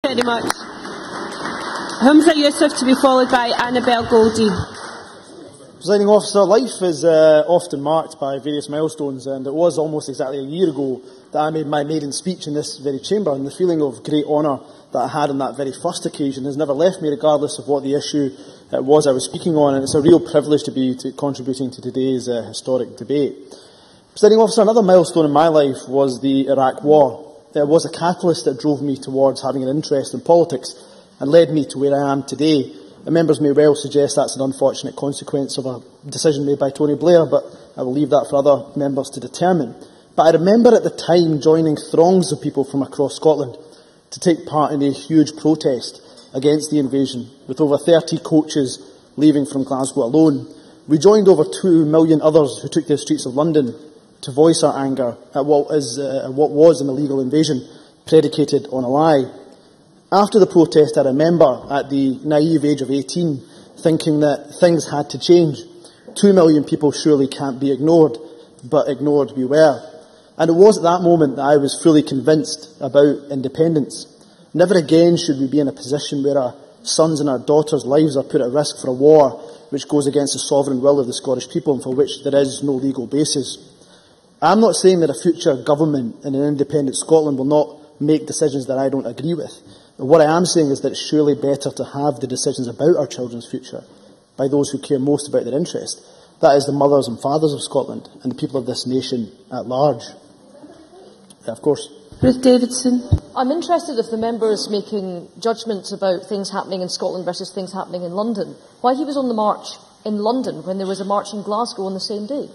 very much. Humza Yousaf to be followed by Annabel Goldie. Presiding Officer, life is often marked by various milestones, and it was almost exactly a year ago that I made my maiden speech in this very chamber, and the feeling of great honour that I had on that very first occasion has never left me, regardless of what the issue was I was speaking on, and it's a real privilege to be contributing to today's historic debate. Presiding Officer, another milestone in my life was the Iraq War. It was a catalyst that drove me towards having an interest in politics and led me to where I am today. And members may well suggest that's an unfortunate consequence of a decision made by Tony Blair, but I will leave that for other members to determine. But I remember at the time joining throngs of people from across Scotland to take part in a huge protest against the invasion, with over 30 coaches leaving from Glasgow alone. We joined over 2 million others who took to the streets of London to voice our anger at what was an illegal invasion predicated on a lie. After the protest, I remember, at the naive age of 18, thinking that things had to change. 2 million people surely can't be ignored, but ignored we were. And it was at that moment that I was fully convinced about independence. Never again should we be in a position where our sons and our daughters' lives are put at risk for a war which goes against the sovereign will of the Scottish people and for which there is no legal basis. I'm not saying that a future government in an independent Scotland will not make decisions that I don't agree with. What I am saying is that it's surely better to have the decisions about our children's future by those who care most about their interest. That is the mothers and fathers of Scotland and the people of this nation at large. Yeah, of course. Ruth Davidson. I'm interested if the member is making judgments about things happening in Scotland versus things happening in London. Why he was on the march in London when there was a march in Glasgow on the same day?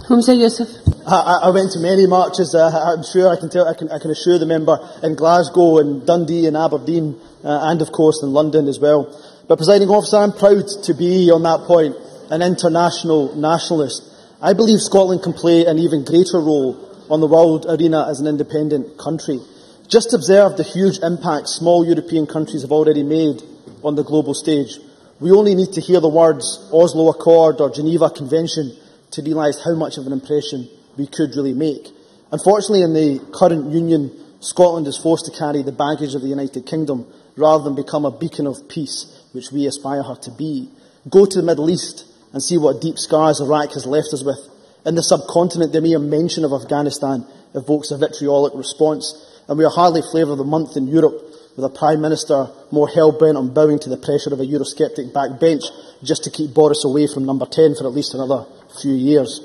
Humza Yousaf. I went to many marches. I'm sure I can assure the member in Glasgow and Dundee and Aberdeen and of course in London as well. But presiding officer, I'm proud to be on that point an international nationalist. I believe Scotland can play an even greater role on the world arena as an independent country. Just observe the huge impact small European countries have already made on the global stage. We only need to hear the words Oslo Accord or Geneva Convention to realise how much of an impression we could really make. Unfortunately, in the current union, Scotland is forced to carry the baggage of the United Kingdom rather than become a beacon of peace, which we aspire her to be. Go to the Middle East and see what deep scars Iraq has left us with. In the subcontinent, the mere mention of Afghanistan evokes a vitriolic response, and we are hardly flavour of the month in Europe, with a Prime Minister more hell-bent on bowing to the pressure of a Eurosceptic backbench just to keep Boris away from number 10 for at least another few years.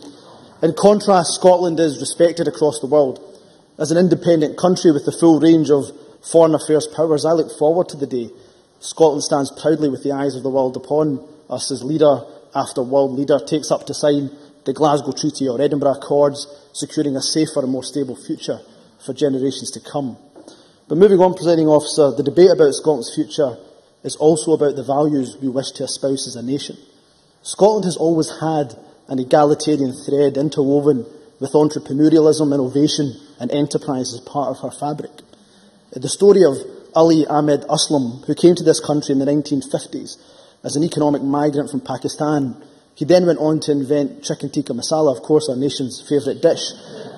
In contrast, Scotland is respected across the world. As an independent country with the full range of foreign affairs powers, I look forward to the day Scotland stands proudly with the eyes of the world upon us as leader after world leader takes up to sign the Glasgow Treaty or Edinburgh Accords, securing a safer and more stable future for generations to come. But moving on, presiding officer, the debate about Scotland's future is also about the values we wish to espouse as a nation. Scotland has always had an egalitarian thread interwoven with entrepreneurialism, innovation and enterprise as part of her fabric. The story of Ali Ahmed Aslam, who came to this country in the 1950s as an economic migrant from Pakistan. He then went on to invent chicken tikka masala, of course our nation's favourite dish,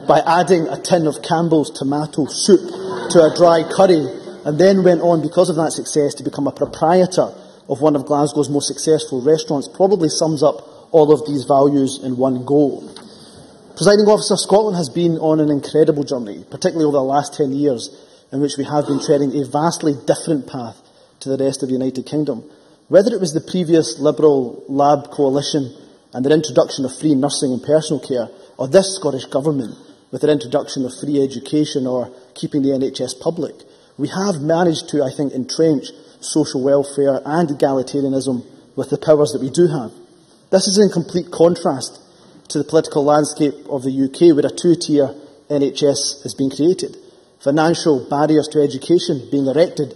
by adding a tin of Campbell's tomato soup to a dry curry, and then went on, because of that success, to become a proprietor of one of Glasgow's most successful restaurants. Probably sums up all of these values in one go. Presiding officer, Scotland has been on an incredible journey, particularly over the last 10 years, in which we have been treading a vastly different path to the rest of the United Kingdom. Whether it was the previous Liberal Lab coalition and their introduction of free nursing and personal care, or this Scottish Government with their introduction of free education or keeping the NHS public, we have managed to, I think, entrench social welfare and egalitarianism with the powers that we do have. This is in complete contrast to the political landscape of the UK, where a two-tier NHS has been created, financial barriers to education being erected,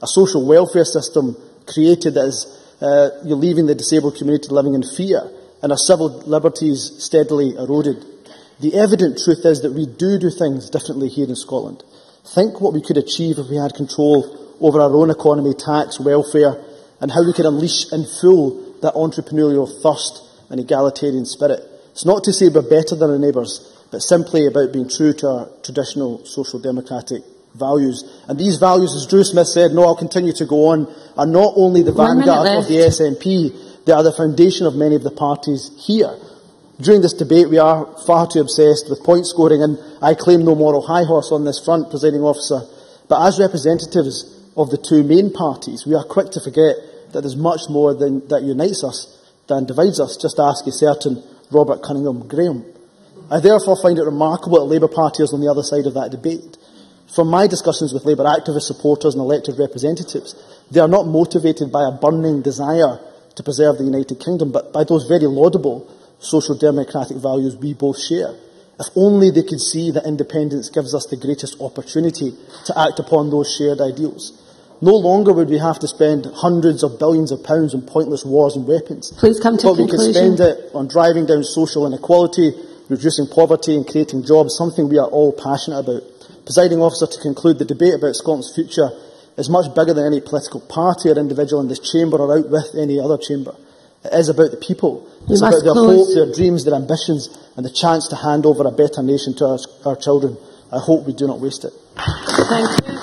a social welfare system created that is you're leaving the disabled community living in fear, and our civil liberties steadily eroded. The evident truth is that we do things differently here in Scotland. Think what we could achieve if we had control over our own economy, tax, welfare, and how we could unleash in full that entrepreneurial thirst and egalitarian spirit. It's not to say we're better than our neighbours, but simply about being true to our traditional social democratic values. And these values, as Drew Smith said, no, I'll continue to go on, are not only the vanguard of the SNP, they are the foundation of many of the parties here. During this debate, we are far too obsessed with point scoring, and I claim no moral high horse on this front, Presiding Officer. But as representatives of the two main parties, we are quick to forget that there's much more that unites us than divides us. Just ask a certain Robert Cunningham Graham. I therefore find it remarkable that the Labour Party is on the other side of that debate. From my discussions with Labour activist supporters and elected representatives, they are not motivated by a burning desire to preserve the United Kingdom, but by those very laudable social democratic values we both share. If only they could see that independence gives us the greatest opportunity to act upon those shared ideals. No longer would we have to spend hundreds of billions of pounds on pointless wars and weapons. Please come to but conclusion. We could spend it on driving down social inequality, reducing poverty and creating jobs, something we are all passionate about. Presiding Officer, to conclude, the debate about Scotland's future is much bigger than any political party or individual in this chamber or out with any other chamber. It is about the people. It's about their hope, their dreams, their ambitions, and the chance to hand over a better nation to our children. I hope we do not waste it. Thank you.